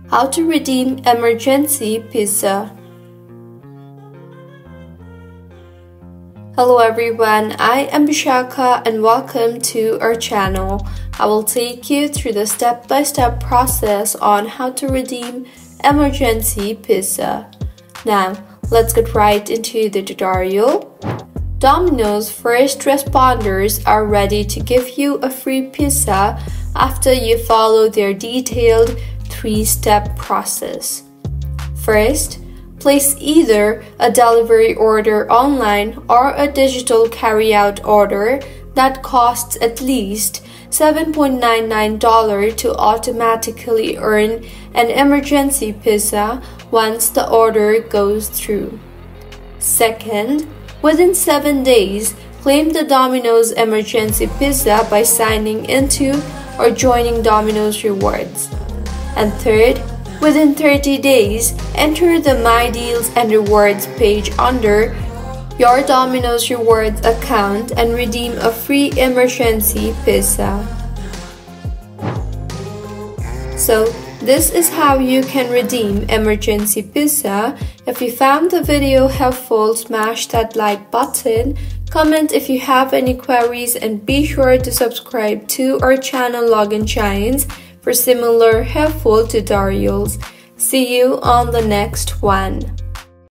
How to redeem emergency pizza. Hello everyone, I am Bishaka and welcome to our channel. I will take you through the step-by-step process on how to redeem emergency pizza. Now, let's get right into the tutorial. Domino's first responders are ready to give you a free pizza after you follow their detailed 3-step process. First, place either a delivery order online or a digital carryout order that costs at least $7.99 to automatically earn an emergency pizza once the order goes through. Second, within 7 days, claim the Domino's emergency pizza by signing into or joining Domino's Rewards. And third, within 30 days, enter the My Deals and Rewards page under your Domino's Rewards account and redeem a free emergency pizza. So, this is how you can redeem emergency pizza. If you found the video helpful, smash that like button, comment if you have any queries, and be sure to subscribe to our channel Login Giants for similar helpful tutorials. See you on the next one.